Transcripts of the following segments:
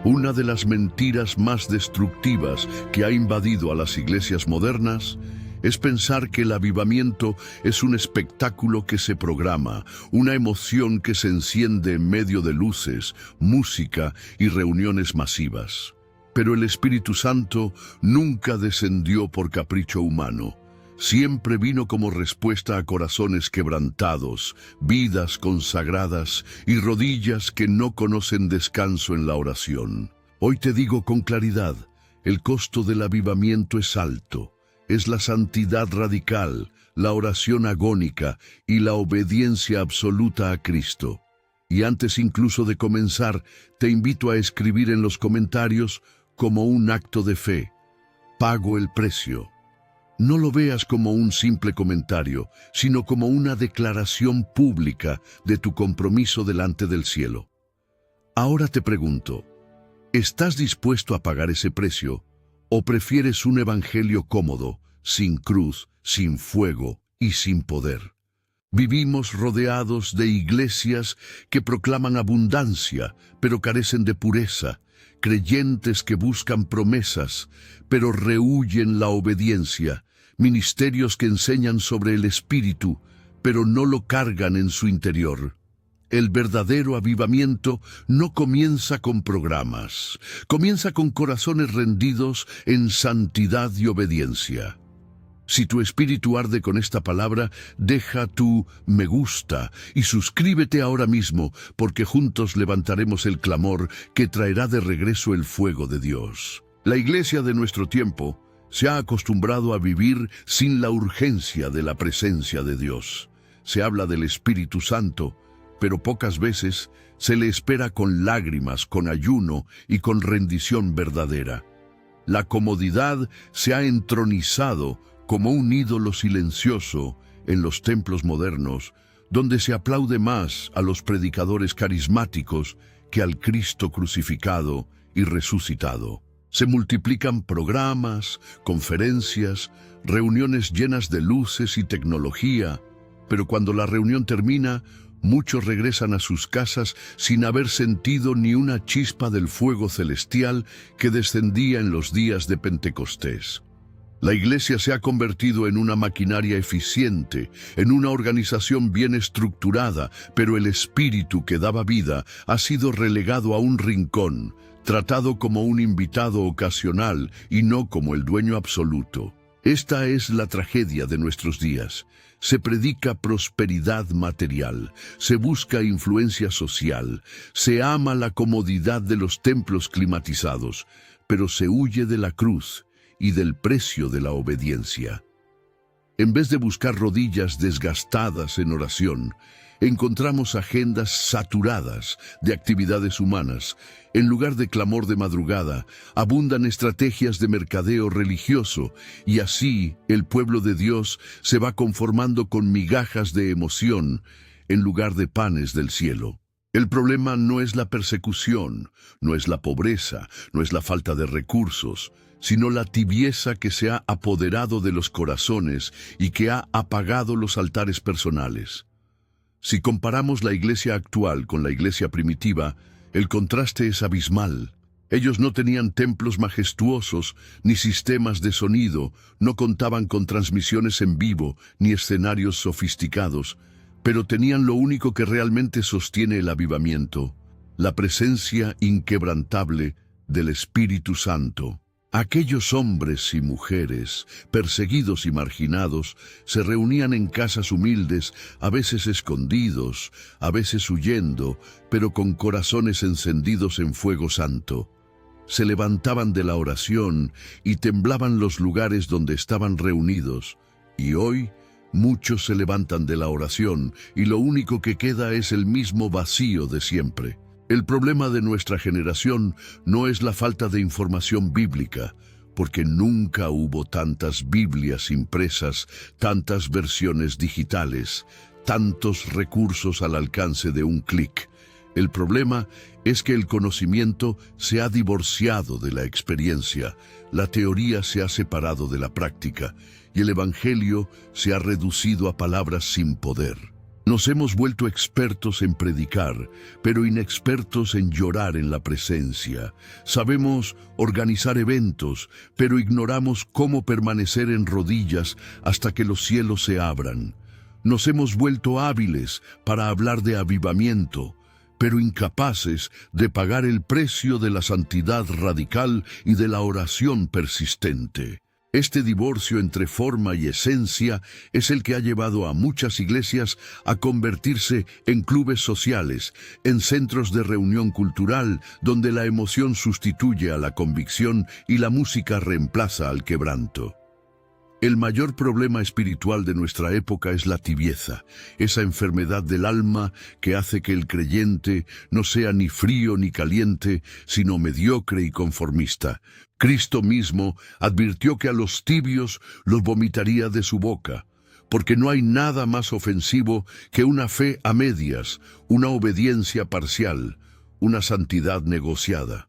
Una de las mentiras más destructivas que ha invadido a las iglesias modernas es pensar que el avivamiento es un espectáculo que se programa, una emoción que se enciende en medio de luces, música y reuniones masivas. Pero el Espíritu Santo nunca descendió por capricho humano. Siempre vino como respuesta a corazones quebrantados, vidas consagradas y rodillas que no conocen descanso en la oración. Hoy te digo con claridad, el costo del avivamiento es alto. Es la santidad radical, la oración agónica y la obediencia absoluta a Cristo. Y antes incluso de comenzar, te invito a escribir en los comentarios como un acto de fe: pago el precio. No lo veas como un simple comentario, sino como una declaración pública de tu compromiso delante del cielo. Ahora te pregunto, ¿estás dispuesto a pagar ese precio o prefieres un evangelio cómodo, sin cruz, sin fuego y sin poder? Vivimos rodeados de iglesias que proclaman abundancia, pero carecen de pureza, creyentes que buscan promesas, pero rehúyen la obediencia, ministerios que enseñan sobre el Espíritu, pero no lo cargan en su interior. El verdadero avivamiento no comienza con programas, comienza con corazones rendidos en santidad y obediencia. Si tu espíritu arde con esta palabra, deja tu me gusta y suscríbete ahora mismo, porque juntos levantaremos el clamor que traerá de regreso el fuego de Dios. La iglesia de nuestro tiempo se ha acostumbrado a vivir sin la urgencia de la presencia de Dios. Se habla del Espíritu Santo, pero pocas veces se le espera con lágrimas, con ayuno y con rendición verdadera. La comodidad se ha entronizado como un ídolo silencioso en los templos modernos, donde se aplaude más a los predicadores carismáticos que al Cristo crucificado y resucitado. Se multiplican programas, conferencias, reuniones llenas de luces y tecnología, pero cuando la reunión termina, muchos regresan a sus casas sin haber sentido ni una chispa del fuego celestial que descendía en los días de Pentecostés. La iglesia se ha convertido en una maquinaria eficiente, en una organización bien estructurada, pero el espíritu que daba vida ha sido relegado a un rincón, tratado como un invitado ocasional y no como el dueño absoluto. Esta es la tragedia de nuestros días. Se predica prosperidad material, se busca influencia social, se ama la comodidad de los templos climatizados, pero se huye de la cruz y del precio de la obediencia. En vez de buscar rodillas desgastadas en oración, encontramos agendas saturadas de actividades humanas. En lugar de clamor de madrugada, abundan estrategias de mercadeo religioso, y así el pueblo de Dios se va conformando con migajas de emoción en lugar de panes del cielo. El problema no es la persecución, no es la pobreza, no es la falta de recursos, sino la tibieza que se ha apoderado de los corazones y que ha apagado los altares personales. Si comparamos la iglesia actual con la iglesia primitiva, el contraste es abismal. Ellos no tenían templos majestuosos, ni sistemas de sonido, no contaban con transmisiones en vivo, ni escenarios sofisticados, pero tenían lo único que realmente sostiene el avivamiento: la presencia inquebrantable del Espíritu Santo. Aquellos hombres y mujeres, perseguidos y marginados, se reunían en casas humildes, a veces escondidos, a veces huyendo, pero con corazones encendidos en fuego santo. Se levantaban de la oración y temblaban los lugares donde estaban reunidos. Y hoy, muchos se levantan de la oración y lo único que queda es el mismo vacío de siempre. El problema de nuestra generación no es la falta de información bíblica, porque nunca hubo tantas Biblias impresas, tantas versiones digitales, tantos recursos al alcance de un clic. El problema es que el conocimiento se ha divorciado de la experiencia, la teoría se ha separado de la práctica y el Evangelio se ha reducido a palabras sin poder. Nos hemos vuelto expertos en predicar, pero inexpertos en llorar en la presencia. Sabemos organizar eventos, pero ignoramos cómo permanecer en rodillas hasta que los cielos se abran. Nos hemos vuelto hábiles para hablar de avivamiento, pero incapaces de pagar el precio de la santidad radical y de la oración persistente. Este divorcio entre forma y esencia es el que ha llevado a muchas iglesias a convertirse en clubes sociales, en centros de reunión cultural, donde la emoción sustituye a la convicción y la música reemplaza al quebranto. El mayor problema espiritual de nuestra época es la tibieza, esa enfermedad del alma que hace que el creyente no sea ni frío ni caliente, sino mediocre y conformista. Cristo mismo advirtió que a los tibios los vomitaría de su boca, porque no hay nada más ofensivo que una fe a medias, una obediencia parcial, una santidad negociada.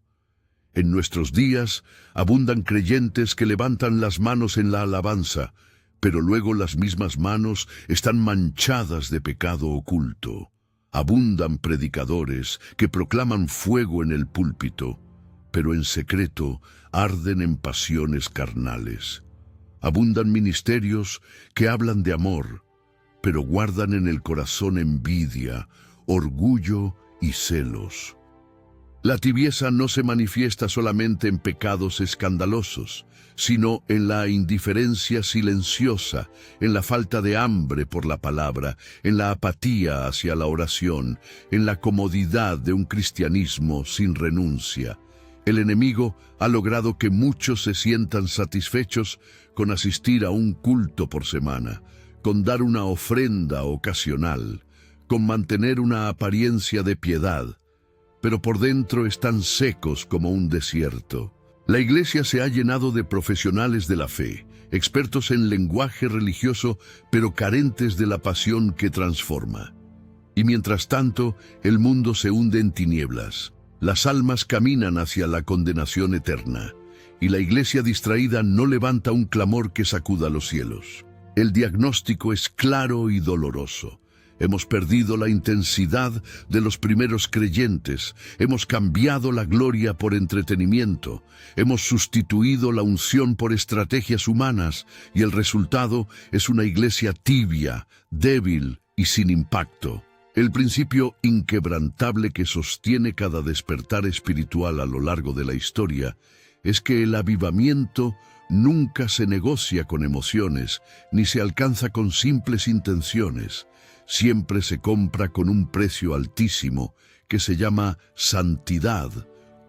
En nuestros días abundan creyentes que levantan las manos en la alabanza, pero luego las mismas manos están manchadas de pecado oculto. Abundan predicadores que proclaman fuego en el púlpito, pero en secreto arden en pasiones carnales. Abundan ministerios que hablan de amor, pero guardan en el corazón envidia, orgullo y celos. La tibieza no se manifiesta solamente en pecados escandalosos, sino en la indiferencia silenciosa, en la falta de hambre por la palabra, en la apatía hacia la oración, en la comodidad de un cristianismo sin renuncia. El enemigo ha logrado que muchos se sientan satisfechos con asistir a un culto por semana, con dar una ofrenda ocasional, con mantener una apariencia de piedad, pero por dentro están secos como un desierto. La iglesia se ha llenado de profesionales de la fe, expertos en lenguaje religioso, pero carentes de la pasión que transforma. Y mientras tanto, el mundo se hunde en tinieblas. Las almas caminan hacia la condenación eterna, y la iglesia distraída no levanta un clamor que sacuda los cielos. El diagnóstico es claro y doloroso. Hemos perdido la intensidad de los primeros creyentes, hemos cambiado la gloria por entretenimiento, hemos sustituido la unción por estrategias humanas y el resultado es una iglesia tibia, débil y sin impacto. El principio inquebrantable que sostiene cada despertar espiritual a lo largo de la historia es que el avivamiento nunca se negocia con emociones ni se alcanza con simples intenciones. Siempre se compra con un precio altísimo que se llama santidad,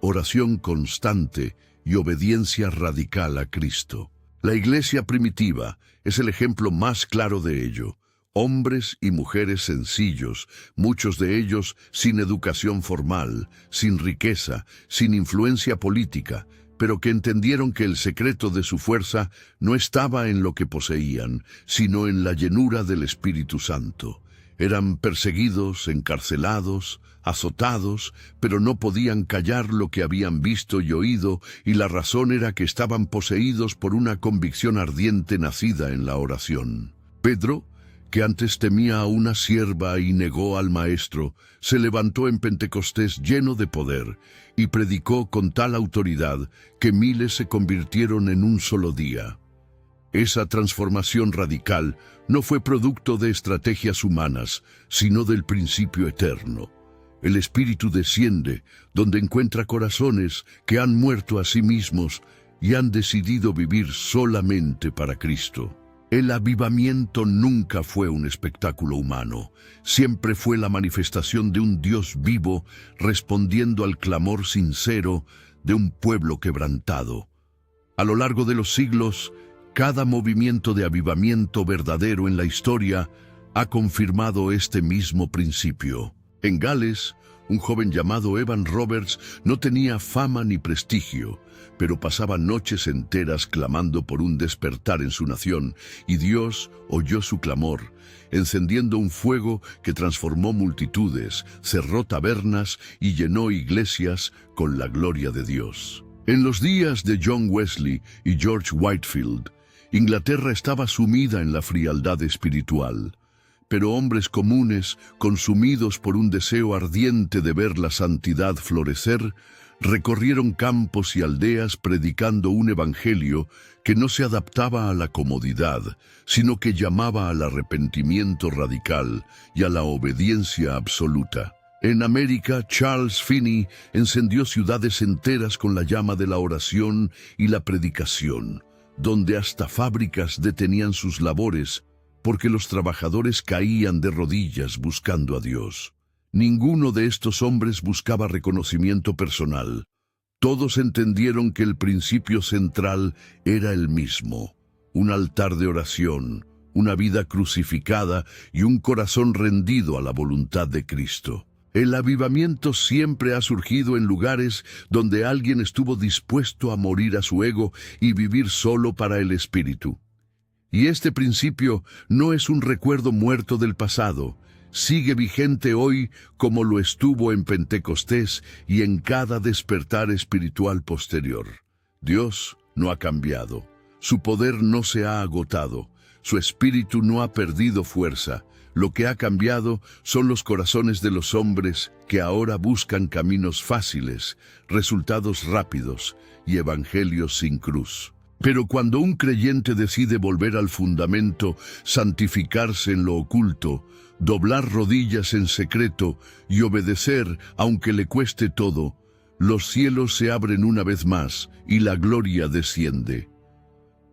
oración constante y obediencia radical a Cristo. La iglesia primitiva es el ejemplo más claro de ello. Hombres y mujeres sencillos, muchos de ellos sin educación formal, sin riqueza, sin influencia política, pero que entendieron que el secreto de su fuerza no estaba en lo que poseían, sino en la llenura del Espíritu Santo. Eran perseguidos, encarcelados, azotados, pero no podían callar lo que habían visto y oído, y la razón era que estaban poseídos por una convicción ardiente nacida en la oración. Pedro, que antes temía a una sierva y negó al Maestro, se levantó en Pentecostés lleno de poder y predicó con tal autoridad que miles se convirtieron en un solo día. Esa transformación radical no fue producto de estrategias humanas, sino del principio eterno. El Espíritu desciende donde encuentra corazones que han muerto a sí mismos y han decidido vivir solamente para Cristo. El avivamiento nunca fue un espectáculo humano, siempre fue la manifestación de un Dios vivo respondiendo al clamor sincero de un pueblo quebrantado. A lo largo de los siglos, cada movimiento de avivamiento verdadero en la historia ha confirmado este mismo principio. En Gales, un joven llamado Evan Roberts no tenía fama ni prestigio, pero pasaba noches enteras clamando por un despertar en su nación, y Dios oyó su clamor, encendiendo un fuego que transformó multitudes, cerró tabernas y llenó iglesias con la gloria de Dios. En los días de John Wesley y George Whitefield, Inglaterra estaba sumida en la frialdad espiritual, Pero hombres comunes, consumidos por un deseo ardiente de ver la santidad florecer, recorrieron campos y aldeas predicando un evangelio que no se adaptaba a la comodidad, sino que llamaba al arrepentimiento radical y a la obediencia absoluta. En América, Charles Finney encendió ciudades enteras con la llama de la oración y la predicación, donde hasta fábricas detenían sus labores porque los trabajadores caían de rodillas buscando a Dios. Ninguno de estos hombres buscaba reconocimiento personal. Todos entendieron que el principio central era el mismo: un altar de oración, una vida crucificada y un corazón rendido a la voluntad de Cristo. El avivamiento siempre ha surgido en lugares donde alguien estuvo dispuesto a morir a su ego y vivir solo para el Espíritu. Y este principio no es un recuerdo muerto del pasado. Sigue vigente hoy como lo estuvo en Pentecostés y en cada despertar espiritual posterior. Dios no ha cambiado. Su poder no se ha agotado. Su espíritu no ha perdido fuerza. Lo que ha cambiado son los corazones de los hombres que ahora buscan caminos fáciles, resultados rápidos y evangelios sin cruz. Pero cuando un creyente decide volver al fundamento, santificarse en lo oculto, doblar rodillas en secreto y obedecer aunque le cueste todo, los cielos se abren una vez más y la gloria desciende.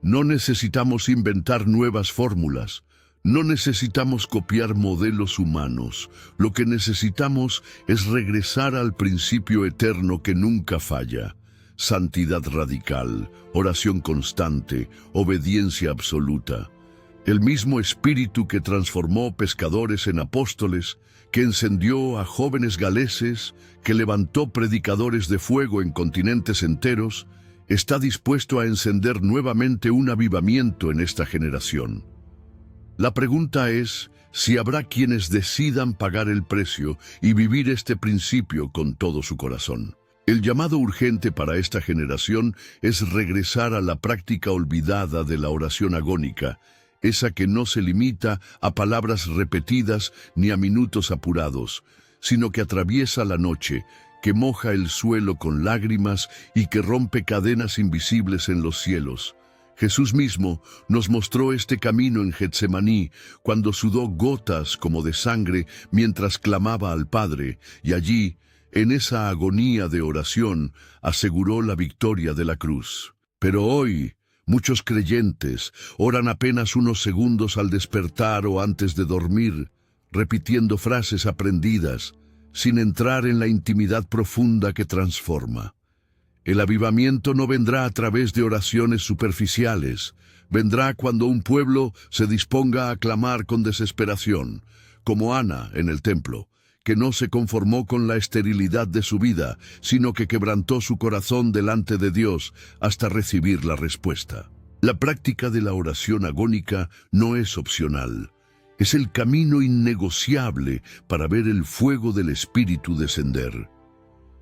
No necesitamos inventar nuevas fórmulas. No necesitamos copiar modelos humanos. Lo que necesitamos es regresar al principio eterno que nunca falla. Santidad radical, oración constante, obediencia absoluta. El mismo espíritu que transformó pescadores en apóstoles, que encendió a jóvenes galeses, que levantó predicadores de fuego en continentes enteros, está dispuesto a encender nuevamente un avivamiento en esta generación. La pregunta es si habrá quienes decidan pagar el precio y vivir este principio con todo su corazón. El llamado urgente para esta generación es regresar a la práctica olvidada de la oración agónica, esa que no se limita a palabras repetidas ni a minutos apurados, sino que atraviesa la noche, que moja el suelo con lágrimas y que rompe cadenas invisibles en los cielos. Jesús mismo nos mostró este camino en Getsemaní, cuando sudó gotas como de sangre mientras clamaba al Padre, y allí, en esa agonía de oración, aseguró la victoria de la cruz. Pero hoy, muchos creyentes oran apenas unos segundos al despertar o antes de dormir, repitiendo frases aprendidas, sin entrar en la intimidad profunda que transforma. El avivamiento no vendrá a través de oraciones superficiales. Vendrá cuando un pueblo se disponga a clamar con desesperación, como Ana en el templo, que no se conformó con la esterilidad de su vida, sino que quebrantó su corazón delante de Dios hasta recibir la respuesta. La práctica de la oración agónica no es opcional. Es el camino innegociable para ver el fuego del Espíritu descender.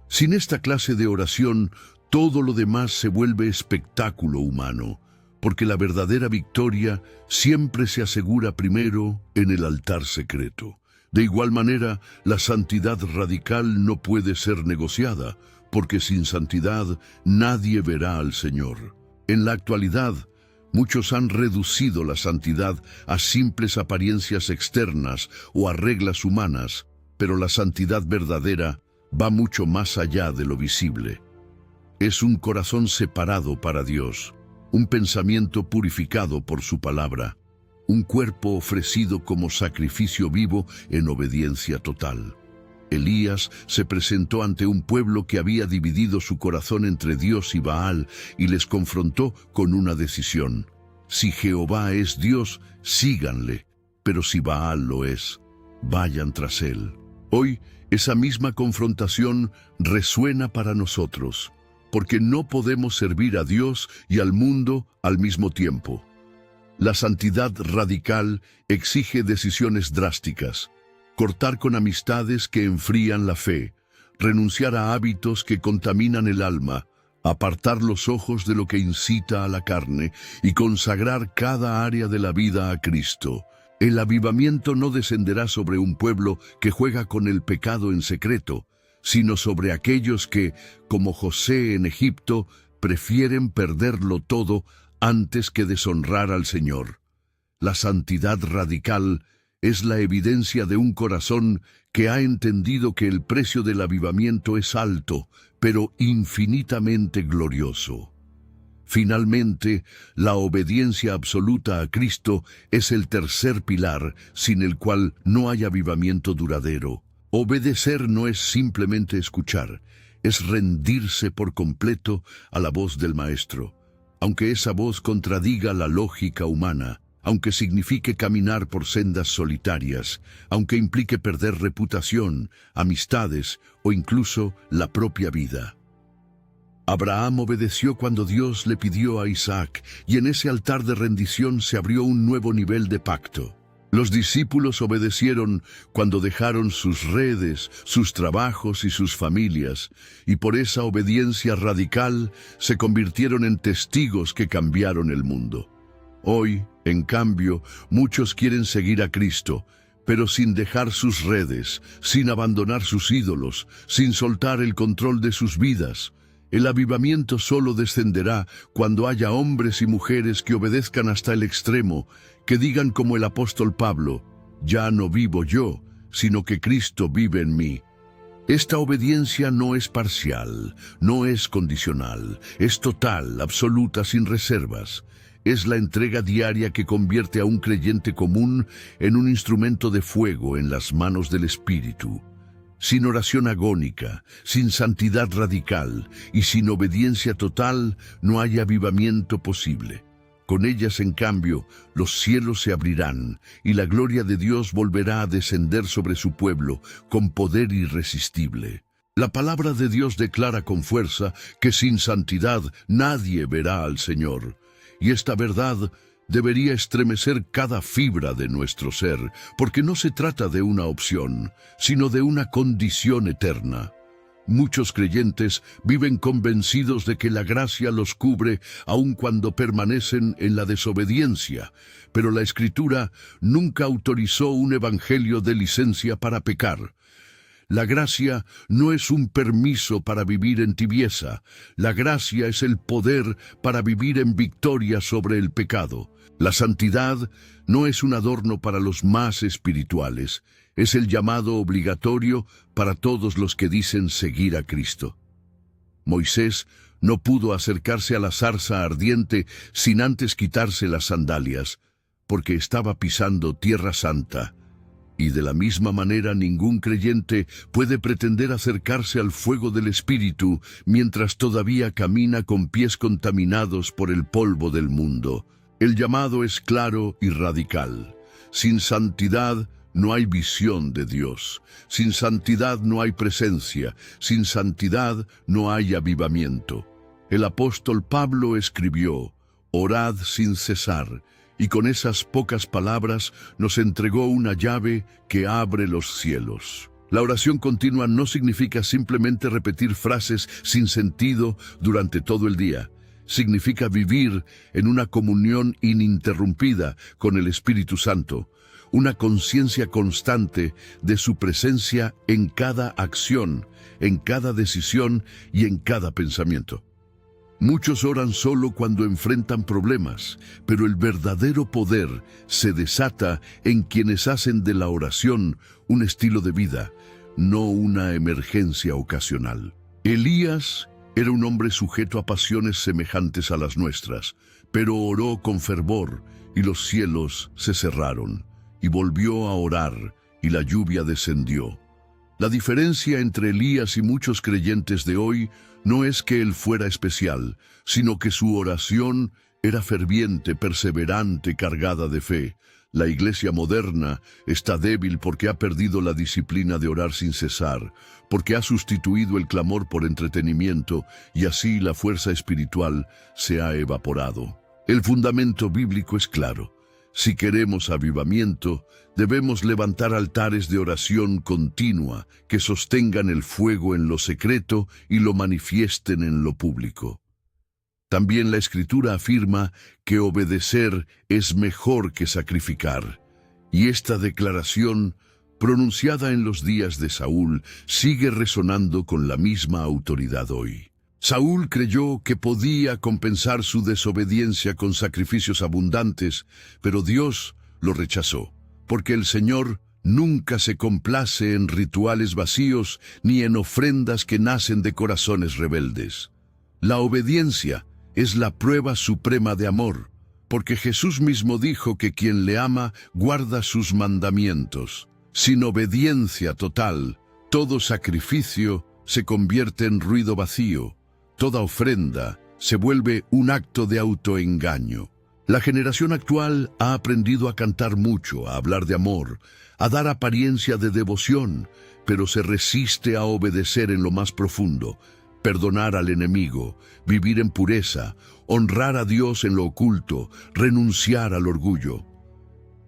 Sin esta clase de oración, todo lo demás se vuelve espectáculo humano, porque la verdadera victoria siempre se asegura primero en el altar secreto. De igual manera, la santidad radical no puede ser negociada, porque sin santidad nadie verá al Señor. En la actualidad, muchos han reducido la santidad a simples apariencias externas o a reglas humanas, pero la santidad verdadera va mucho más allá de lo visible. Es un corazón separado para Dios, un pensamiento purificado por su palabra, un cuerpo ofrecido como sacrificio vivo en obediencia total. Elías se presentó ante un pueblo que había dividido su corazón entre Dios y Baal y les confrontó con una decisión. Si Jehová es Dios, síganle, pero si Baal lo es, vayan tras él. Hoy, esa misma confrontación resuena para nosotros, porque no podemos servir a Dios y al mundo al mismo tiempo. La santidad radical exige decisiones drásticas: cortar con amistades que enfrían la fe, renunciar a hábitos que contaminan el alma, apartar los ojos de lo que incita a la carne y consagrar cada área de la vida a Cristo. El avivamiento no descenderá sobre un pueblo que juega con el pecado en secreto, sino sobre aquellos que, como José en Egipto, prefieren perderlo todo antes que deshonrar al Señor. La santidad radical es la evidencia de un corazón que ha entendido que el precio del avivamiento es alto, pero infinitamente glorioso. Finalmente, la obediencia absoluta a Cristo es el tercer pilar, sin el cual no hay avivamiento duradero. Obedecer no es simplemente escuchar, es rendirse por completo a la voz del Maestro, aunque esa voz contradiga la lógica humana, aunque signifique caminar por sendas solitarias, aunque implique perder reputación, amistades o incluso la propia vida. Abraham obedeció cuando Dios le pidió a Isaac, y en ese altar de rendición se abrió un nuevo nivel de pacto. Los discípulos obedecieron cuando dejaron sus redes, sus trabajos y sus familias, y por esa obediencia radical se convirtieron en testigos que cambiaron el mundo. Hoy, en cambio, muchos quieren seguir a Cristo, pero sin dejar sus redes, sin abandonar sus ídolos, sin soltar el control de sus vidas. El avivamiento solo descenderá cuando haya hombres y mujeres que obedezcan hasta el extremo, que digan como el apóstol Pablo: «Ya no vivo yo, sino que Cristo vive en mí». Esta obediencia no es parcial, no es condicional, es total, absoluta, sin reservas. Es la entrega diaria que convierte a un creyente común en un instrumento de fuego en las manos del Espíritu. Sin oración agónica, sin santidad radical y sin obediencia total, no hay avivamiento posible. Con ellas, en cambio, los cielos se abrirán y la gloria de Dios volverá a descender sobre su pueblo con poder irresistible. La palabra de Dios declara con fuerza que sin santidad nadie verá al Señor. Y esta verdad debería estremecer cada fibra de nuestro ser, porque no se trata de una opción, sino de una condición eterna. Muchos creyentes viven convencidos de que la gracia los cubre aun cuando permanecen en la desobediencia, pero la Escritura nunca autorizó un evangelio de licencia para pecar. La gracia no es un permiso para vivir en tibieza. La gracia es el poder para vivir en victoria sobre el pecado. La santidad no es un adorno para los más espirituales. Es el llamado obligatorio para todos los que dicen seguir a Cristo. Moisés no pudo acercarse a la zarza ardiente sin antes quitarse las sandalias, porque estaba pisando tierra santa. Y de la misma manera ningún creyente puede pretender acercarse al fuego del Espíritu mientras todavía camina con pies contaminados por el polvo del mundo. El llamado es claro y radical. Sin santidad no hay visión de Dios. Sin santidad no hay presencia. Sin santidad no hay avivamiento. El apóstol Pablo escribió: «Orad sin cesar». Y con esas pocas palabras nos entregó una llave que abre los cielos. La oración continua no significa simplemente repetir frases sin sentido durante todo el día. Significa vivir en una comunión ininterrumpida con el Espíritu Santo, una conciencia constante de su presencia en cada acción, en cada decisión y en cada pensamiento. Muchos oran solo cuando enfrentan problemas, pero el verdadero poder se desata en quienes hacen de la oración un estilo de vida, no una emergencia ocasional. Elías era un hombre sujeto a pasiones semejantes a las nuestras, pero oró con fervor y los cielos se cerraron, y volvió a orar y la lluvia descendió. La diferencia entre Elías y muchos creyentes de hoy no es que él fuera especial, sino que su oración era ferviente, perseverante, cargada de fe. La iglesia moderna está débil porque ha perdido la disciplina de orar sin cesar, porque ha sustituido el clamor por entretenimiento y así la fuerza espiritual se ha evaporado. El fundamento bíblico es claro. Si queremos avivamiento, debemos levantar altares de oración continua que sostengan el fuego en lo secreto y lo manifiesten en lo público. También la Escritura afirma que obedecer es mejor que sacrificar, Y esta declaración, pronunciada en los días de Saúl, sigue resonando con la misma autoridad hoy. Saúl creyó que podía compensar su desobediencia con sacrificios abundantes, pero Dios lo rechazó, porque el Señor nunca se complace en rituales vacíos ni en ofrendas que nacen de corazones rebeldes. La obediencia es la prueba suprema de amor, porque Jesús mismo dijo que quien le ama guarda sus mandamientos. Sin obediencia total, todo sacrificio se convierte en ruido vacío, toda ofrenda se vuelve un acto de autoengaño. La generación actual ha aprendido a cantar mucho, a hablar de amor, a dar apariencia de devoción, pero se resiste a obedecer en lo más profundo, perdonar al enemigo, vivir en pureza, honrar a Dios en lo oculto, renunciar al orgullo.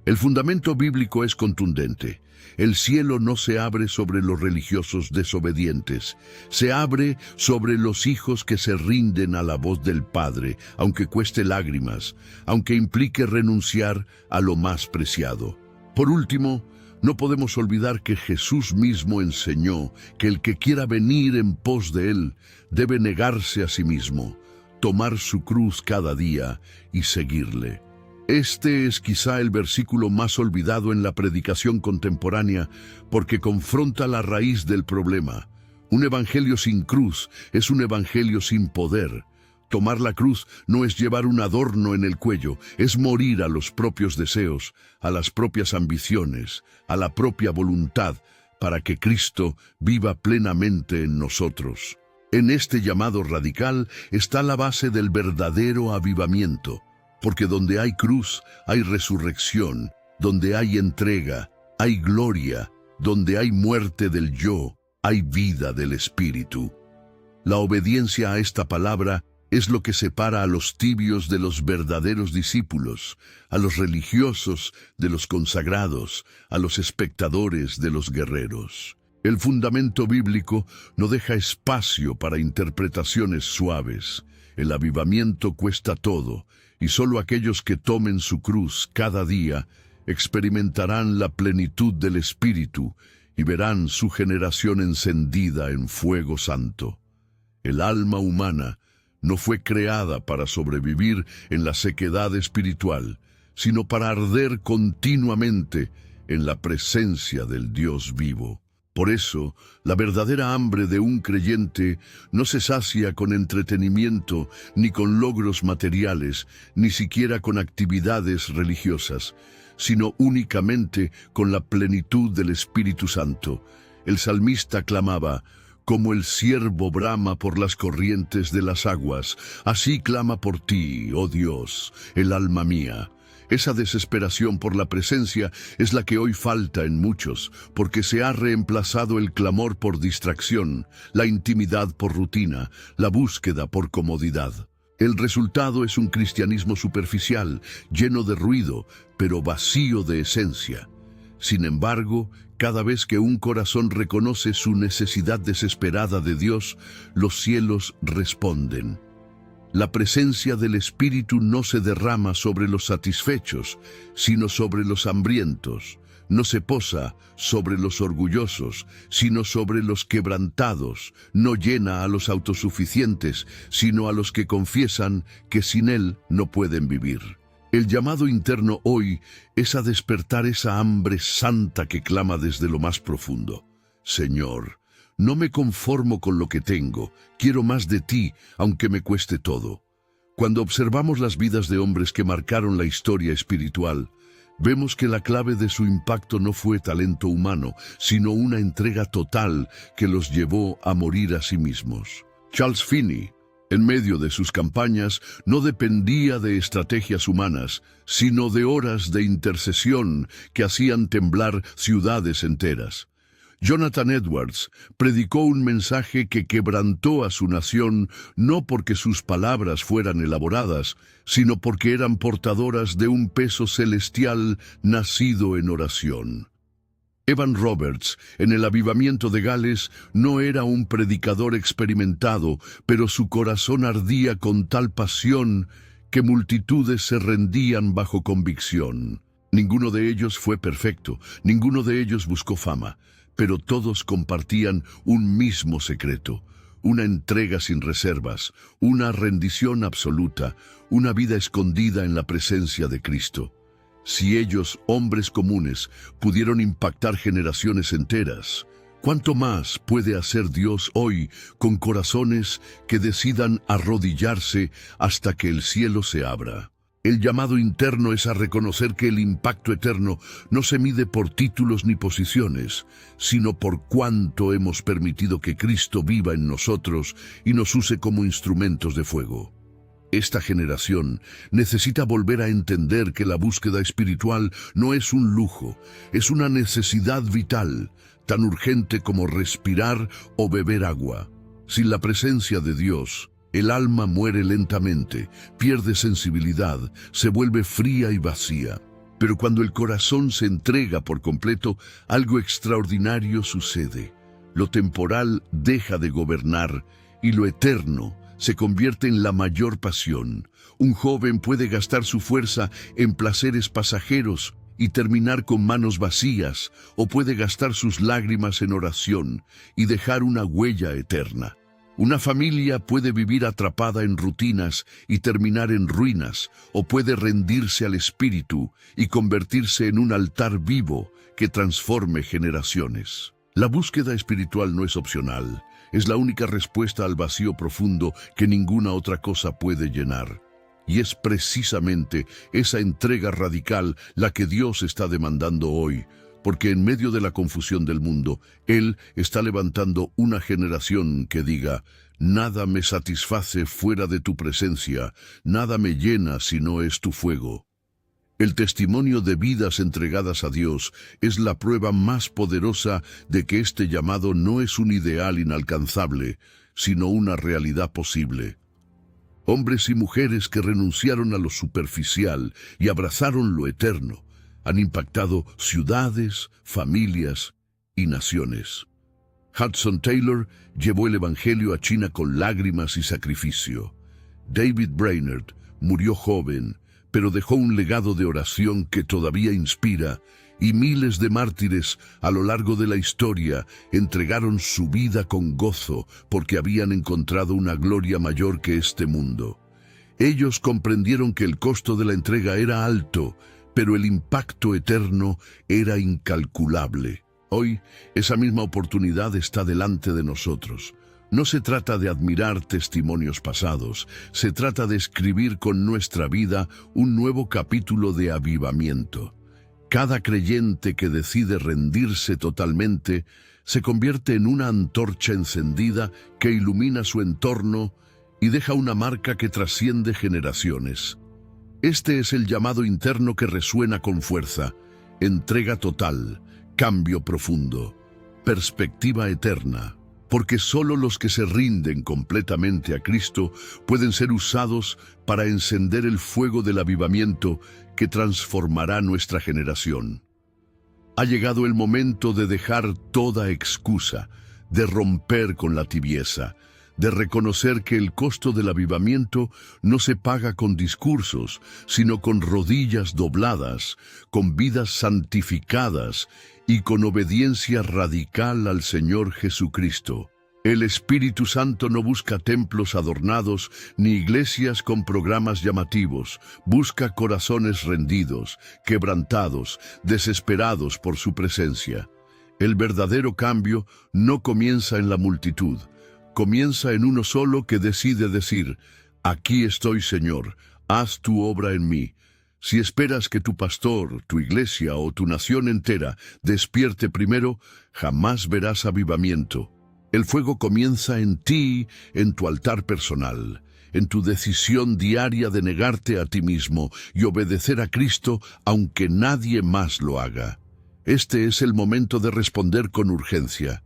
El fundamento bíblico es contundente. El cielo no se abre sobre los religiosos desobedientes, se abre sobre los hijos que se rinden a la voz del Padre, aunque cueste lágrimas, aunque implique renunciar a lo más preciado. Por último, no podemos olvidar que Jesús mismo enseñó que el que quiera venir en pos de Él debe negarse a sí mismo, tomar su cruz cada día y seguirle. Este es quizá el versículo más olvidado en la predicación contemporánea porque confronta la raíz del problema. Un evangelio sin cruz es un evangelio sin poder. Tomar la cruz no es llevar un adorno en el cuello, es morir a los propios deseos, a las propias ambiciones, a la propia voluntad, para que Cristo viva plenamente en nosotros. En este llamado radical está la base del verdadero avivamiento. Porque donde hay cruz, hay resurrección, donde hay entrega, hay gloria, donde hay muerte del yo, hay vida del espíritu. La obediencia a esta palabra es lo que separa a los tibios de los verdaderos discípulos, a los religiosos de los consagrados, a los espectadores de los guerreros. El fundamento bíblico no deja espacio para interpretaciones suaves. El avivamiento cuesta todo, y solo aquellos que tomen su cruz cada día experimentarán la plenitud del Espíritu y verán su generación encendida en fuego santo. El alma humana no fue creada para sobrevivir en la sequedad espiritual, sino para arder continuamente en la presencia del Dios vivo. Por eso, la verdadera hambre de un creyente no se sacia con entretenimiento, ni con logros materiales, ni siquiera con actividades religiosas, sino únicamente con la plenitud del Espíritu Santo. El salmista clamaba: como el ciervo brama por las corrientes de las aguas, así clama por ti, oh Dios, el alma mía. Esa desesperación por la presencia es la que hoy falta en muchos, porque se ha reemplazado el clamor por distracción, la intimidad por rutina, la búsqueda por comodidad. El resultado es un cristianismo superficial, lleno de ruido, pero vacío de esencia. Sin embargo, cada vez que un corazón reconoce su necesidad desesperada de Dios, los cielos responden. La presencia del Espíritu no se derrama sobre los satisfechos, sino sobre los hambrientos. No se posa sobre los orgullosos, sino sobre los quebrantados. No llena a los autosuficientes, sino a los que confiesan que sin Él no pueden vivir. El llamado interno hoy es a despertar esa hambre santa que clama desde lo más profundo. Señor, no me conformo con lo que tengo, quiero más de ti, aunque me cueste todo. Cuando observamos las vidas de hombres que marcaron la historia espiritual, vemos que la clave de su impacto no fue talento humano, sino una entrega total que los llevó a morir a sí mismos. Charles Finney, en medio de sus campañas, no dependía de estrategias humanas, sino de horas de intercesión que hacían temblar ciudades enteras. Jonathan Edwards predicó un mensaje que quebrantó a su nación no porque sus palabras fueran elaboradas, sino porque eran portadoras de un peso celestial nacido en oración. Evan Roberts, en el avivamiento de Gales, no era un predicador experimentado, pero su corazón ardía con tal pasión que multitudes se rendían bajo convicción. Ninguno de ellos fue perfecto, ninguno de ellos buscó fama, pero todos compartían un mismo secreto, una entrega sin reservas, una rendición absoluta, una vida escondida en la presencia de Cristo. Si ellos, hombres comunes, pudieron impactar generaciones enteras, ¿cuánto más puede hacer Dios hoy con corazones que decidan arrodillarse hasta que el cielo se abra? El llamado interno es a reconocer que el impacto eterno no se mide por títulos ni posiciones, sino por cuánto hemos permitido que Cristo viva en nosotros y nos use como instrumentos de fuego. Esta generación necesita volver a entender que la búsqueda espiritual no es un lujo, es una necesidad vital, tan urgente como respirar o beber agua. Sin la presencia de Dios, el alma muere lentamente, pierde sensibilidad, se vuelve fría y vacía. Pero cuando el corazón se entrega por completo, algo extraordinario sucede. Lo temporal deja de gobernar y lo eterno se convierte en la mayor pasión. Un joven puede gastar su fuerza en placeres pasajeros y terminar con manos vacías, o puede gastar sus lágrimas en oración y dejar una huella eterna. Una familia puede vivir atrapada en rutinas y terminar en ruinas, o puede rendirse al espíritu y convertirse en un altar vivo que transforme generaciones. La búsqueda espiritual no es opcional, es la única respuesta al vacío profundo que ninguna otra cosa puede llenar. Y es precisamente esa entrega radical la que Dios está demandando hoy, porque en medio de la confusión del mundo, Él está levantando una generación que diga: nada me satisface fuera de tu presencia, nada me llena si no es tu fuego. El testimonio de vidas entregadas a Dios es la prueba más poderosa de que este llamado no es un ideal inalcanzable, sino una realidad posible. Hombres y mujeres que renunciaron a lo superficial y abrazaron lo eterno han impactado ciudades, familias y naciones. Hudson Taylor llevó el Evangelio a China con lágrimas y sacrificio. David Brainerd murió joven, pero dejó un legado de oración que todavía inspira, y miles de mártires a lo largo de la historia entregaron su vida con gozo porque habían encontrado una gloria mayor que este mundo. Ellos comprendieron que el costo de la entrega era alto, pero el impacto eterno era incalculable. Hoy, esa misma oportunidad está delante de nosotros. No se trata de admirar testimonios pasados, se trata de escribir con nuestra vida un nuevo capítulo de avivamiento. Cada creyente que decide rendirse totalmente se convierte en una antorcha encendida que ilumina su entorno y deja una marca que trasciende generaciones. Este es el llamado interno que resuena con fuerza: entrega total, cambio profundo, perspectiva eterna. Porque solo los que se rinden completamente a Cristo pueden ser usados para encender el fuego del avivamiento que transformará nuestra generación. Ha llegado el momento de dejar toda excusa, de romper con la tibieza, de reconocer que el costo del avivamiento no se paga con discursos, sino con rodillas dobladas, con vidas santificadas y con obediencia radical al Señor Jesucristo. El Espíritu Santo no busca templos adornados ni iglesias con programas llamativos. Busca corazones rendidos, quebrantados, desesperados por su presencia. El verdadero cambio no comienza en la multitud. Comienza en uno solo que decide decir: aquí estoy, Señor, haz tu obra en mí. Si esperas que tu pastor, tu iglesia o tu nación entera despierte primero, jamás verás avivamiento. El fuego comienza en ti, en tu altar personal, en tu decisión diaria de negarte a ti mismo y obedecer a Cristo aunque nadie más lo haga. Este es el momento de responder con urgencia.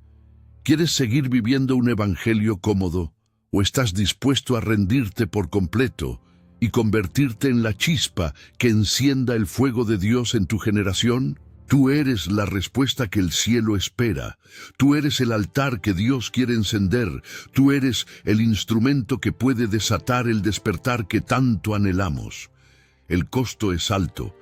¿Quieres seguir viviendo un evangelio cómodo? ¿O estás dispuesto a rendirte por completo y convertirte en la chispa que encienda el fuego de Dios en tu generación? Tú eres la respuesta que el cielo espera. Tú eres el altar que Dios quiere encender. Tú eres el instrumento que puede desatar el despertar que tanto anhelamos. El costo es alto,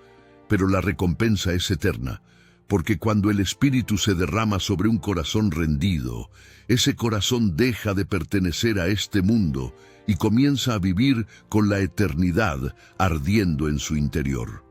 pero la recompensa es eterna, porque cuando el Espíritu se derrama sobre un corazón rendido, ese corazón deja de pertenecer a este mundo y comienza a vivir con la eternidad ardiendo en su interior.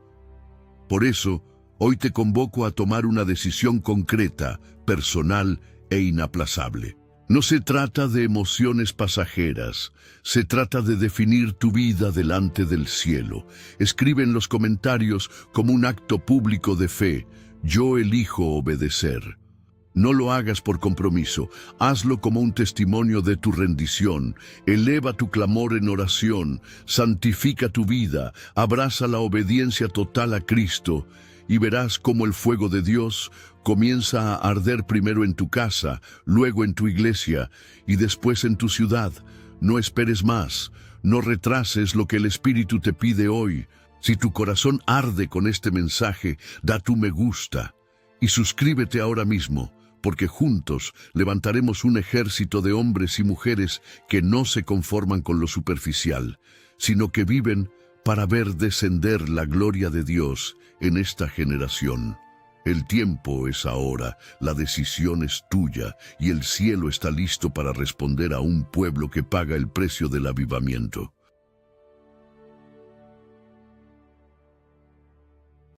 Por eso, hoy te convoco a tomar una decisión concreta, personal e inaplazable. No se trata de emociones pasajeras, se trata de definir tu vida delante del cielo. Escribe en los comentarios como un acto público de fe: yo elijo obedecer. No lo hagas por compromiso, hazlo como un testimonio de tu rendición. Eleva tu clamor en oración, santifica tu vida, abraza la obediencia total a Cristo, y verás cómo el fuego de Dios comienza a arder primero en tu casa, luego en tu iglesia y después en tu ciudad. No esperes más, no retrases lo que el Espíritu te pide hoy. Si tu corazón arde con este mensaje, da tu me gusta y suscríbete ahora mismo, porque juntos levantaremos un ejército de hombres y mujeres que no se conforman con lo superficial, sino que viven para ver descender la gloria de Dios en esta generación. El tiempo es ahora, la decisión es tuya y el cielo está listo para responder a un pueblo que paga el precio del avivamiento.